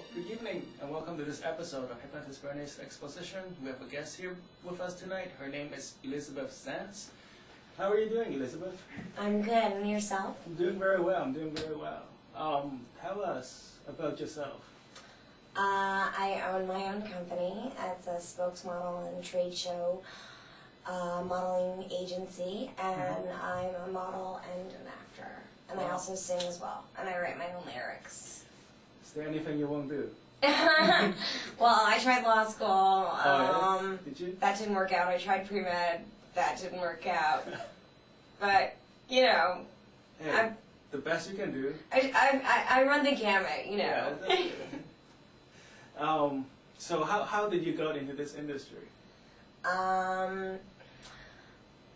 Well, good evening and welcome to this episode of Hypnotist Bernie's Exposition. We have a guest here with us tonight. Her name is Elizabeth Sands. How are you doing, Elizabeth? I'm good. And yourself? I'm doing very well. Tell us about yourself. I own my own company. It's a spokesmodel and trade show modeling agency, and I'm a model and an actor. And I also sing as well, and I write my own lyrics. Is there anything you won't do? Well, I tried law school. Did you? That didn't work out. I tried pre-med. That didn't work out. But, you know, Hey, the best you can do. I run the gamut, you know. Yeah, that's good. So how did you go into this industry?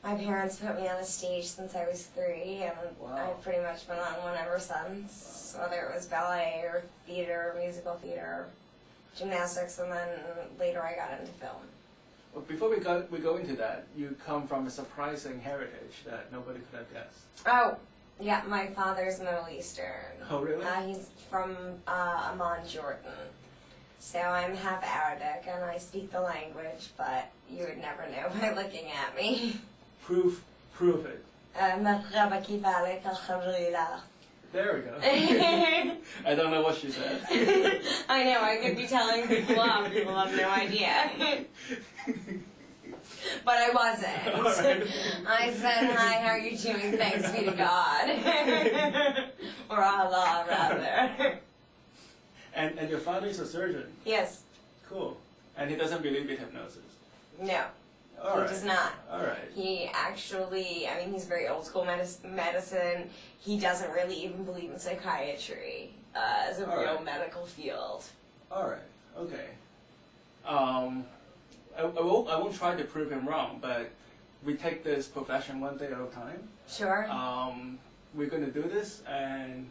My parents put me on a stage since I was 3, and Wow. I've pretty much been on one ever since, whether it was ballet or theater, musical theater, gymnastics, and then later I got into film. Well, before we go into that, you come from a surprising heritage that nobody could have guessed. Oh, yeah, my father's Middle Eastern. Oh, really? He's from Amman, Jordan. So I'm half Arabic and I speak the language, but you would never know by looking at me. Prove it. There we go. I don't know what she said. I know, I could be telling people off, people have no idea. But I wasn't. Right. I said, hi, how are you doing? Thanks be to God. Or Allah, rather. And your father is a surgeon. Yes. Cool. And he doesn't believe in hypnosis. No. All He right. does not. All right. He actually, I mean, he's very old school medicine. He doesn't really even believe in psychiatry as a real medical field. All right. Okay. I won't try to prove him wrong, but we take this profession one day at a time. Sure. We're going to do this, and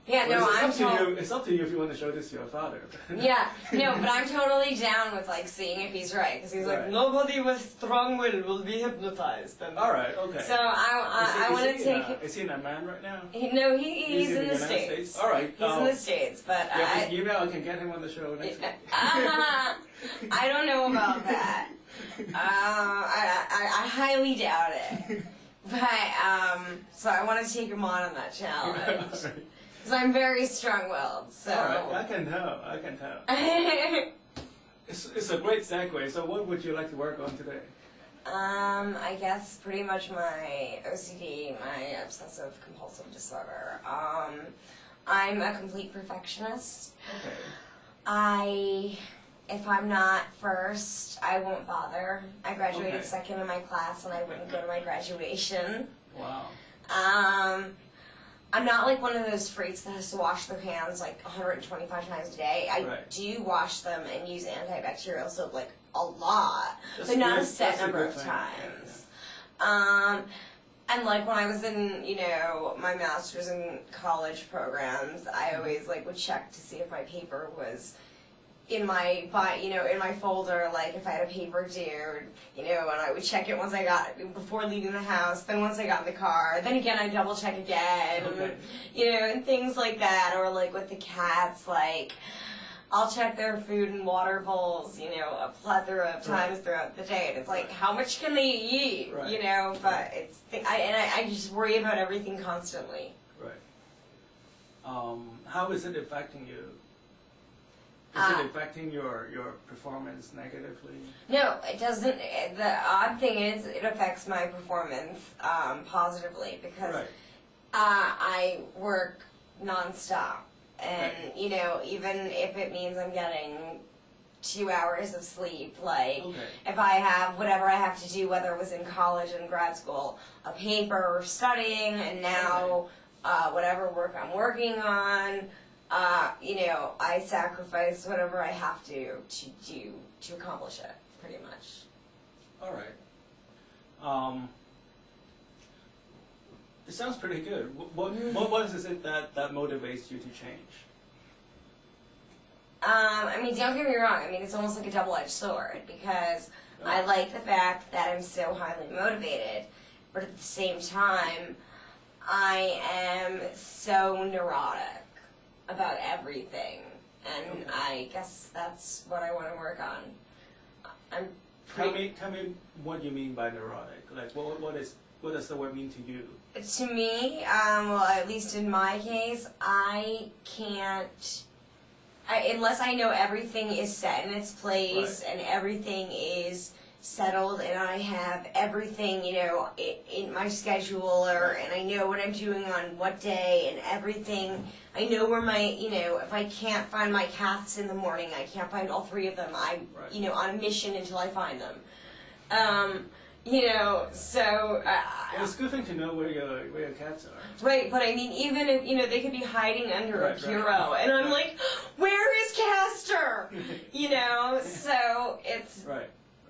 Yeah, no, it's up to you if you want to show this to your father. Yeah, no, but I'm totally down with like seeing if he's right, because he's like, Right. nobody with strong will be hypnotized. And All right. Okay. so I want to take. Is he in Amman right now? He's in the United States. All right. He's in the States, but Yeah, email. I can get him on the show next week. I don't know about that. I highly doubt it. But so I want to take him on that challenge. All right. Because I'm very strong-willed, so. All right. I can tell. It's a great segue. So what would you like to work on today? I guess pretty much my OCD, my obsessive compulsive disorder. I'm a complete perfectionist. Okay. If I'm not first, I won't bother. I graduated Okay. second in my class and I wouldn't go to my graduation. Wow. I'm not like one of those freaks that has to wash their hands like 125 times a day. I do wash them and use antibacterial soap like a lot, but not a set number of times. And like when I was in, my master's in college programs, I always like would check to see if my paper was in my in my folder, like if I had a paper due, and I would check it once I got before leaving the house, then once I got in the car, then again I double check again, and things like that, or like with the cats, like I'll check their food and water bowls, a plethora of times throughout the day, and it's like how much can they eat, but I just worry about everything constantly. Right. How is it affecting you? Is it affecting your performance negatively? No, it doesn't. The odd thing is it affects my performance positively because I work nonstop. And, even if it means I'm getting 2 hours of sleep, like if I have whatever I have to do, whether it was in college and grad school, a paper or studying, and now whatever work I'm working on, I sacrifice whatever I have to do to accomplish it, pretty much. All right. It sounds pretty good. What is it that motivates you to change? Don't get me wrong. It's almost like a double-edged sword because I like the fact that I'm so highly motivated, but at the same time, I am so neurotic about everything. And I guess that's what I want to work on. Tell me what you mean by neurotic. Like, what does the word mean to you? To me, well, at least in my case, I can't, unless I know everything is set in its place and everything is settled and I have everything, in my schedule and I know what I'm doing on what day and everything. I know where my, if I can't find my cats in the morning, I can't find all three of them. I'm, on a mission until I find them. So... well, it's a good thing to know where your cats are. Right, but I mean, even if, they could be hiding under a bureau, and I'm like, where is Castor? So it's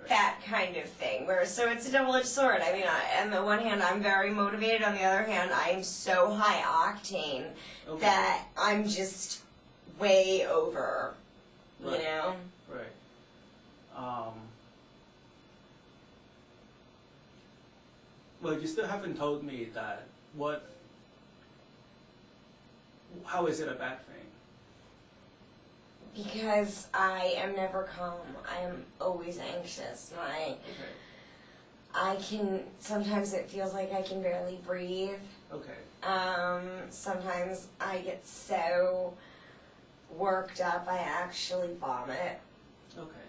that kind of thing. So it's a double-edged sword. I mean, on the one hand, I'm very motivated. On the other hand, I am so high octane that I'm just way over, Right. Well, you still haven't told me that how is it a bad thing? Because I am never calm. I am always anxious. Sometimes it feels like I can barely breathe. Okay. Sometimes I get so worked up I actually vomit. Okay.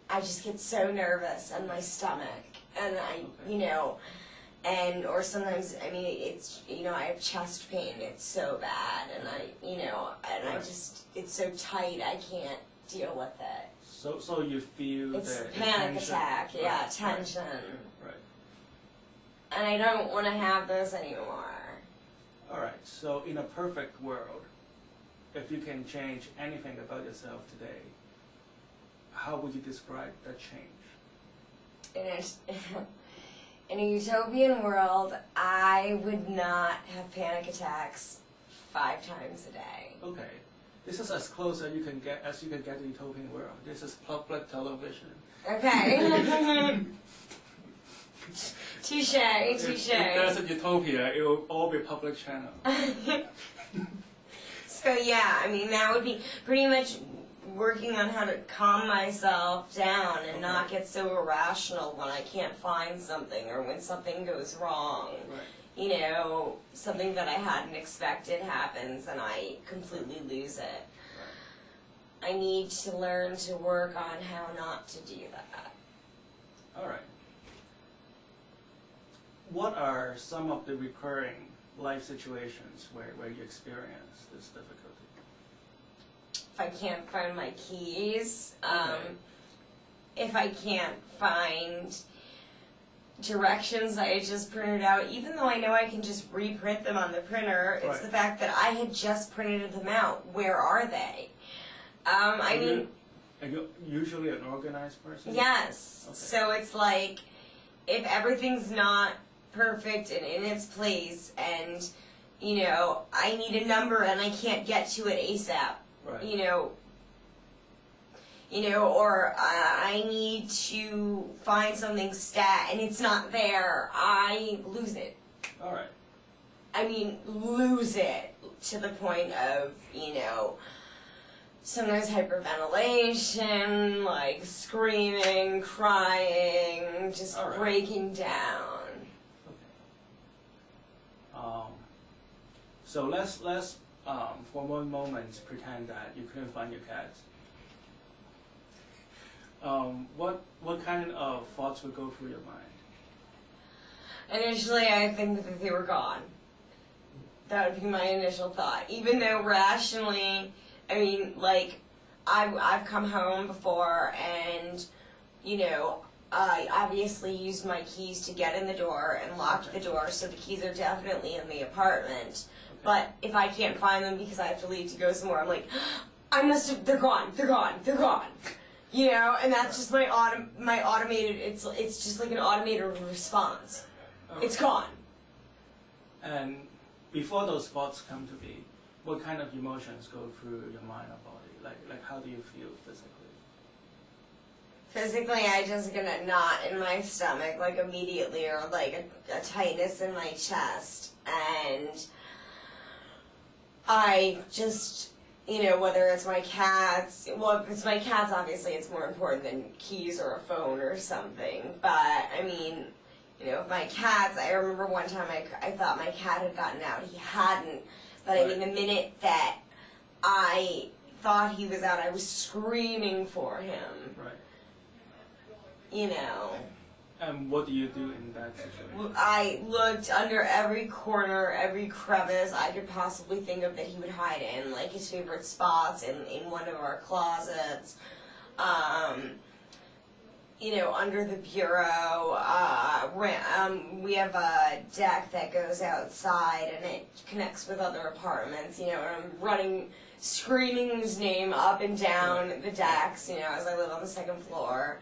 I just get so nervous in my stomach. And or sometimes, I mean, it's, I have chest pain, it's so bad, and I just, it's so tight, I can't deal with it. So you feel it's the panic tension. attack, tension. Right. And I don't want to have those anymore. Alright, so in a perfect world, if you can change anything about yourself today, how would you describe that change? In a utopian world, I would not have panic attacks 5 times a day. Okay. This is as close as you can get to the utopian world. This is public television. Okay. Touche. If there's a utopia, it will all be public channel. So yeah, I mean, that would be pretty much working on how to calm myself down and not get so irrational when I can't find something or when something goes wrong. Right. Something that I hadn't expected happens and I completely lose it. Right. I need to learn to work on how not to do that. All right. What are some of the recurring life situations where you experience this difficulty? If I can't find my keys, if I can't find directions I just printed out, even though I know I can just reprint them on the printer, it's the fact that I had just printed them out. Where are they? Are you usually an organized person? Yes. Okay. So it's like, if everything's not perfect and in its place, and, I need a number and I can't get to it ASAP. Right. Or I need to find something stat and it's not there. I lose it. All right. I mean, lose it to the point of, sometimes hyperventilation, like screaming, crying, just breaking down. Okay. So let's for one moment pretend that you couldn't find your cats. What kind of thoughts would go through your mind? Initially, I think that they were gone. That would be my initial thought. Even though rationally, I mean, like, I've come home before and, I obviously used my keys to get in the door and locked the door, so the keys are definitely in the apartment. But if I can't find them because I have to leave to go somewhere, I'm like, they're gone. And that's just my automated, it's just like an automated response. Okay. It's gone. And before those thoughts come to be, what kind of emotions go through your mind or body? Like how do you feel physically? Physically, I just get a knot in my stomach, like immediately, or like a tightness in my chest. And I just you know, whether it's my cats, well, if it's my cats, obviously it's more important than keys or a phone or something, but, I mean, you know, if my cats, I remember one time I thought my cat had gotten out, he hadn't, but I mean, the minute that I thought he was out, I was screaming for him. Right. You know. And what do you do in that situation? I looked under every corner, every crevice I could possibly think of that he would hide in, like his favorite spots in one of our closets, you know, under the bureau. We have a deck that goes outside and it connects with other apartments, you know, and I'm running, screaming his name up and down the decks, you know, as I live on the second floor.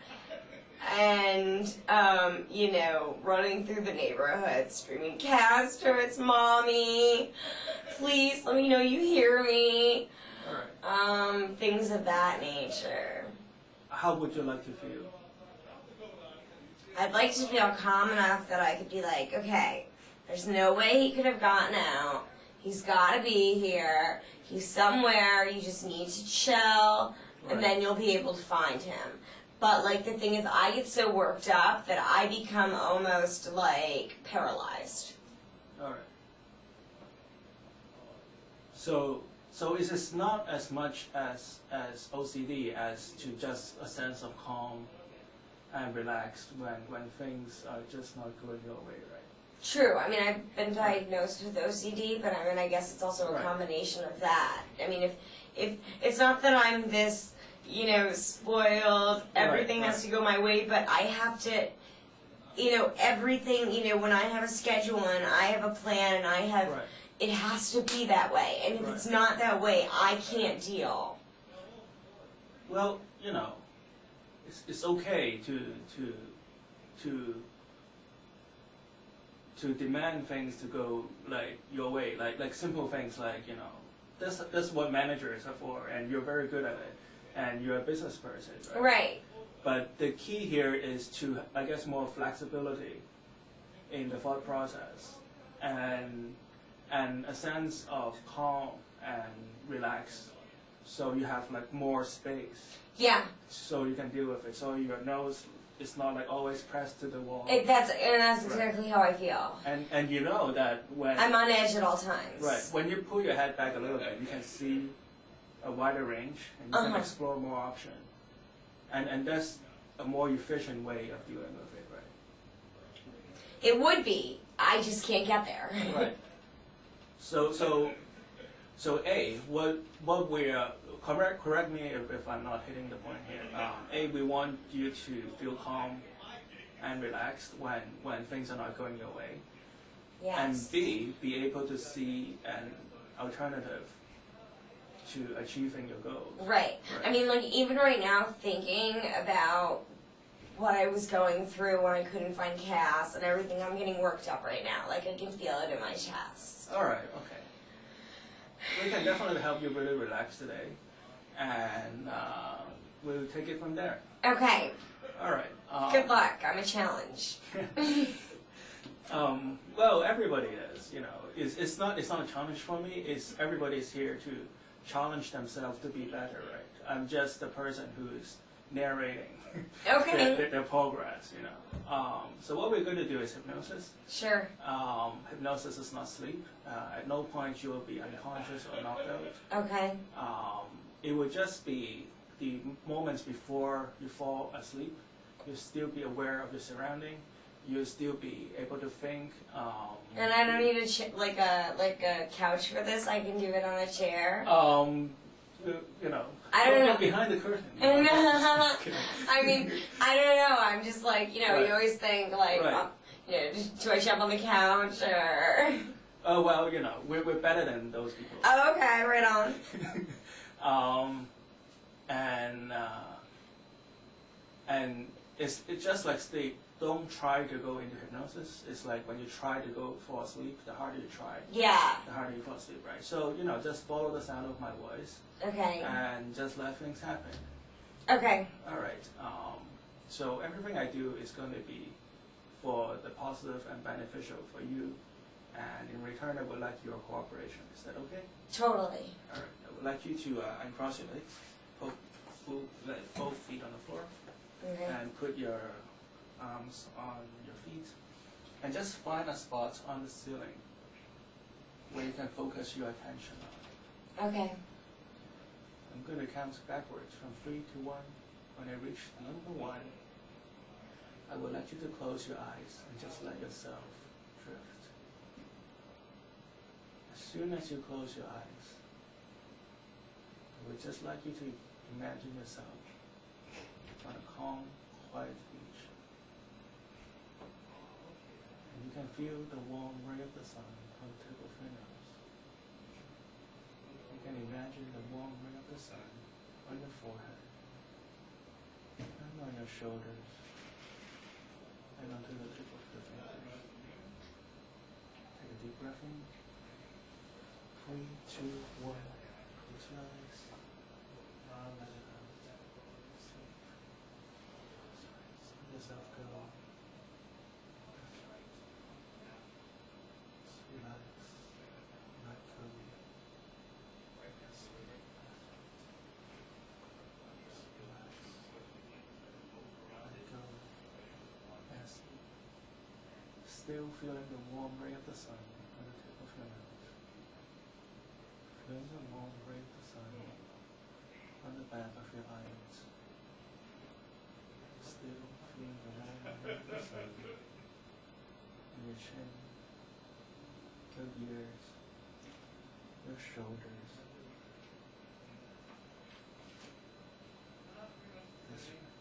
And, you know, running through the neighborhood, screaming, Castor, it's Mommy. Please let me know you hear me. All right. Things of that nature. How would you like to feel? I'd like to feel calm enough that I could be like, okay, there's no way he could have gotten out. He's got to be here. He's somewhere. You just need to chill, and then you'll be able to find him. But, like, the thing is, I get so worked up that I become almost, like, paralyzed. All right. So is this not as much as OCD as to just a sense of calm and relaxed when things are just not going your way, right? True. I mean, I've been diagnosed with OCD, but I mean, I guess it's also a combination of that. I mean, if it's not that I'm this, you know, spoiled, everything has to go my way, but I have to, you know, everything, you know, when I have a schedule and I have a plan and I have, it has to be that way. And if it's not that way, I can't deal. Well, you know, it's okay to demand things to go like your way, like simple things like, you know, that's what managers are for, and you're very good at it. And you're a business person, right? Right. But the key here is to, I guess, more flexibility in the thought process and a sense of calm and relax, so you have like more space. Yeah. So you can deal with it. So your nose is not like always pressed to the wall. That's exactly how I feel. And you know that when I'm on edge at all times. Right. When you pull your head back a little bit, you can see a wider range, and you can explore more options. And that's a more efficient way of dealing with it, right? It would be. I just can't get there. Right. So A, what we're, correct me if I'm not hitting the point here. A, we want you to feel calm and relaxed when things are not going your way. Yes. And B, be able to see an alternative to achieving your goals. Right. I mean, like, even right now, thinking about what I was going through when I couldn't find Cass and everything, I'm getting worked up right now. Like, I can feel it in my chest. All right, okay. We can definitely help you really relax today, and we'll take it from there. Okay. All right. Good luck. I'm a challenge. Well, everybody is, you know. It's not a challenge for me. It's everybody's here to challenge themselves to be better, right? I'm just the person who's narrating their progress, you know. So what we're going to do is hypnosis. Sure. Hypnosis is not sleep. At no point you will be unconscious or knocked out. Okay. It would just be the moments before you fall asleep. You'll still be aware of your surrounding. You'll still be able to think. And I don't need like a couch for this. I can do it on a chair. You know. I don't know. Behind the curtain. I mean, I don't know. I'm just like, you know, you always think like, you know, do I jump on the couch or? Oh well, you know, we're better than those people. Oh, okay, right on. And it's just like sleep. Don't try to go into hypnosis. It's like when you try to go fall asleep, the harder you try, the harder you fall asleep, right? So, you know, just follow the sound of my voice. Okay. And just let things happen. Okay. All right. So everything I do is going to be for the positive and beneficial for you And in return, I would like your cooperation. Is that okay? Totally. All right. I would like you to uncross your legs, both feet on the floor, and put your arms on your feet, and just find a spot on the ceiling where you can focus your attention on. Okay. I'm going to count backwards from 3 to 1. When I reach number 1, I would like you to close your eyes and just let yourself drift. As soon as you close your eyes, I would just like you to imagine yourself on a calm, quiet beach. And you can feel the warm ray of the sun on the tip of your nose. You can imagine the warm ray of the sun on your forehead, and on your shoulders, and onto the tip of your fingers. Take a deep breath in. 3, 2, 1. Close your eyes. Now let it out. Sleep. Let yourself go. That's right. Just relax. Let go. Still feeling the warm ray of the sun on the tip of your nose. Feeling the warm ray of the sun on the back of your eyelids. Still feeling the warm ray of the sun in your chin, your ears, your shoulders. That's right.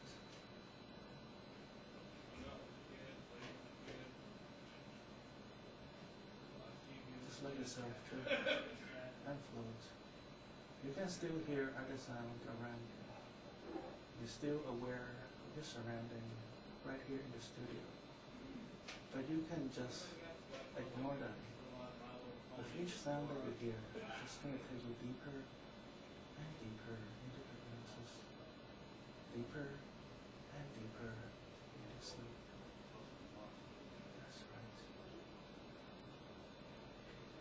Just let yourself drift and float. You can still hear other sounds around you. You're still aware of your surrounding right here in the studio. But you can just ignore them. With each sound that you hear, it's just going to take you deeper and deeper into hypnosis. Deeper and deeper into sleep. That's right.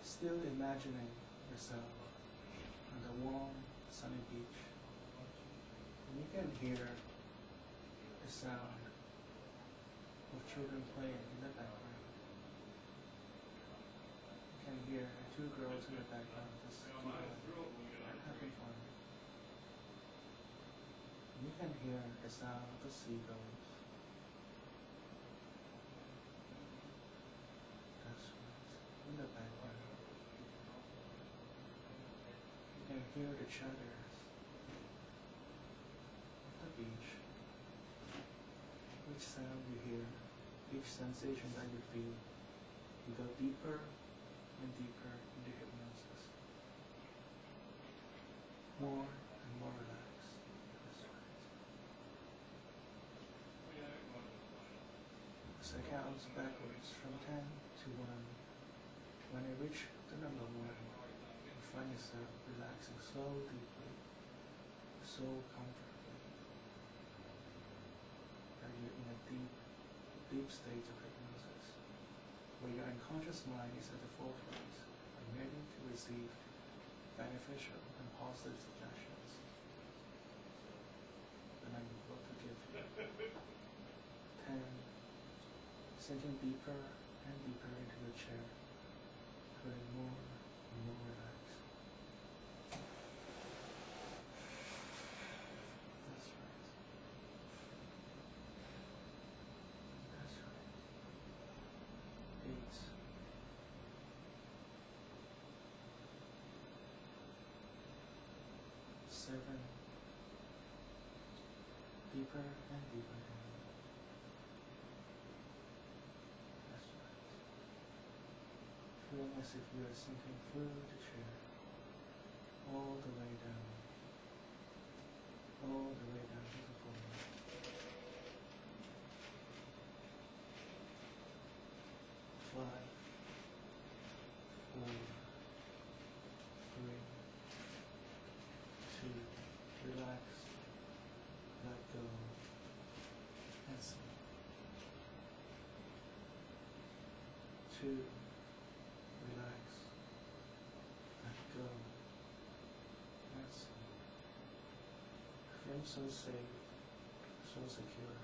Still imagining yourself on the warm, sunny beach. And you can hear the sound of children playing in the background. You can hear 2 girls in the background just having fun. And you can hear the sound of the seagulls. That's right, in the background. You can hear the chatters of the beach. Each sound you hear, each sensation that you feel, you go deeper and deeper into hypnosis. More and more relaxed. That's right. As I count backwards from 10 to 1, when I reach the number 1, you find yourself relaxing so deeply, so comfortably, that you're in a deep state of hypnosis, where your unconscious mind is at the forefront and ready to receive beneficial and positive suggestions. The number 4 to give you. 10. Sinking deeper and deeper into your chair, feeling more and more relaxed. That's right. That's right. 8. 7. Deeper and deeper down. That's right. Feeling as if you are sinking through the chair, all the way down to the floor. 5, 4, 3, 2, relax, let go, and sleep. 2, so safe, so secure,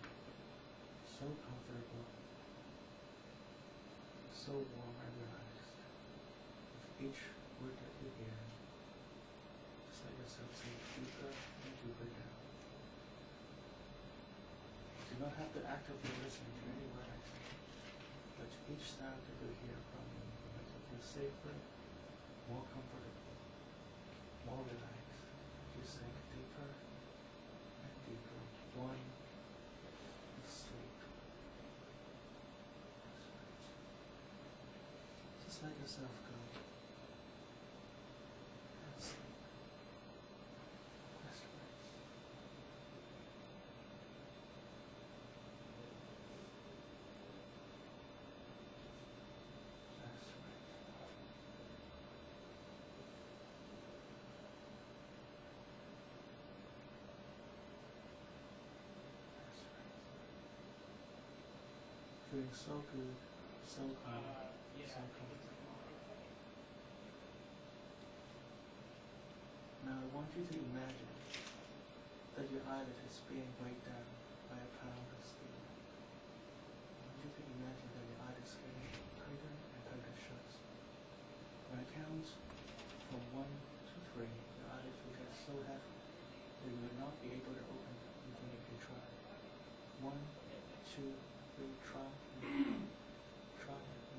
so comfortable, so warm and relaxed. With each word that you hear, just let yourself sink deeper and deeper down. You do not have to actively listen to any word I say, but each sound that you hear from me will make you feel safer, more comfortable, more relaxed. You sink deeper and deeper, one sleep. Just let yourself go and sleep. That's right. That's right. Feeling so good, so calm, so comfortable. Now I want you to imagine that your eyelid is being weighed down by a pound of steel. I want you to imagine that your eyelid is getting tighter and tighter shut. When I count from 1 to 3, your eyelid will get so heavy that you will not be able to open them even if you try. 1, 2, 3, try, and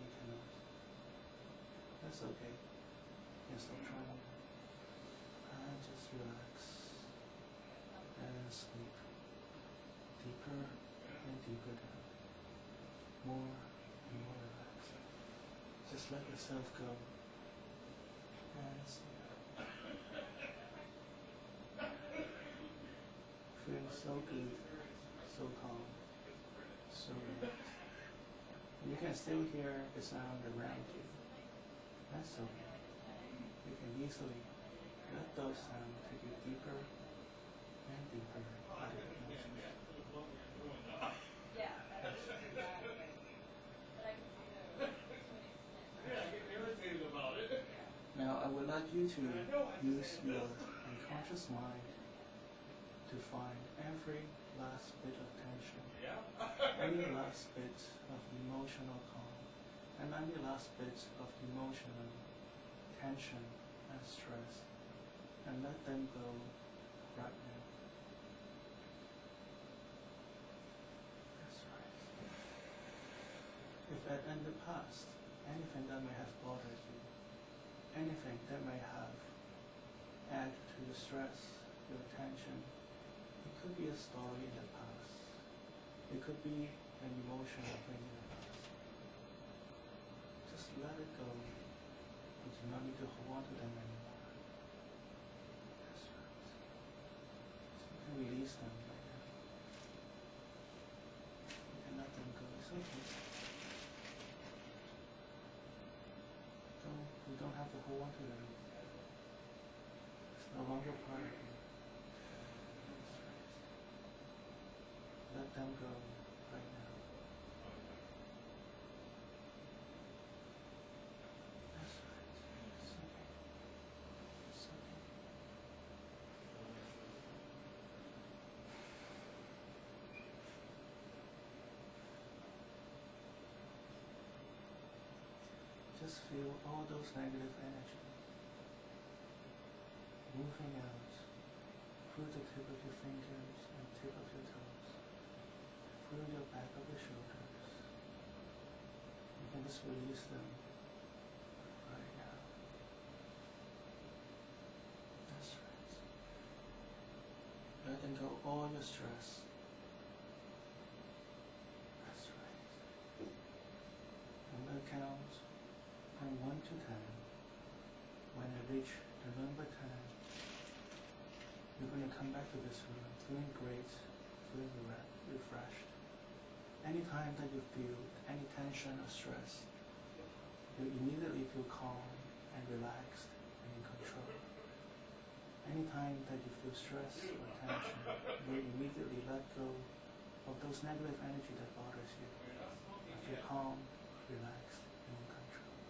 you cannot. That's okay. You can stop trying. And just relax and sleep deeper and deeper down. More and more relaxed. Just let yourself go and sleep. Feeling so good, so calm, so relaxed. You can still hear the sound around you. That's okay. You can easily let those sounds take you deeper and deeper out of hypnosis. Now I would like you to use your unconscious mind to find every last bit of tension, any last bit of emotional calm, and any last bit of emotional tension and stress, and let them go right now. That's right. If in the past, anything that may have bothered you, anything that may have added to your stress, your tension, it could be a story in the past. It could be an emotional thing in the past. Just let it go. You do not need to hold on to them anymore. That's right. So you can release them right now. You can let them go. It's okay. You don't have to hold on to them. It's no longer part of you. That's right. Let them go right now. That's right. It's okay. It's okay. Just feel all those negative energy moving out through the tip of your fingers and tip of your toes, through your back of your shoulders. You can just release them right now. That's right. Letting go all your stress. That's right. I'm going to count from 1 to 10. When I reach the number 10, you're going to come back to this room feeling great, feeling refreshed. Anytime that you feel any tension or stress, you immediately feel calm and relaxed and in control. Anytime that you feel stress or tension, you immediately let go of those negative energy that bothers you. You feel calm, relaxed, and in control.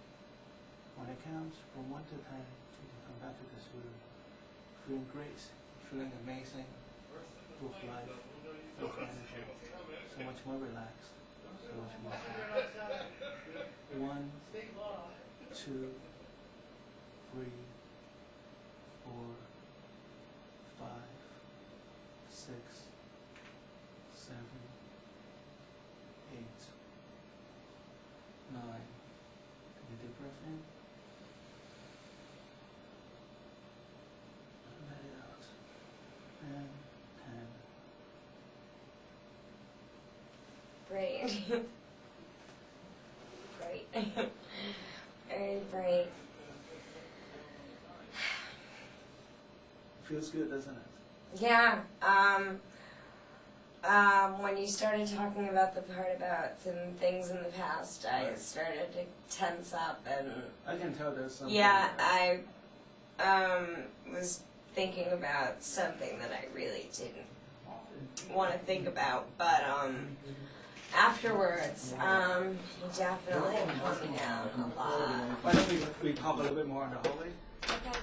When I count from 1 to 10, you can come back to this room feeling great, feeling amazing, with life, with energy, so much more relaxed, so much more calm. 1, 2, 3, 4, 5, 6, 7, 8, 9. Take a deep breath in. And let it out. And 10. Great. Great. Very great. Feels good, doesn't it? Yeah. When you started talking about the part about some things in the past, I started to tense up, and I can tell there's something. yeah, I was thinking about something that I really didn't want to think about, but afterwards, you definitely calmed me down a lot. Why don't we talk a little bit more on the hallway? Okay.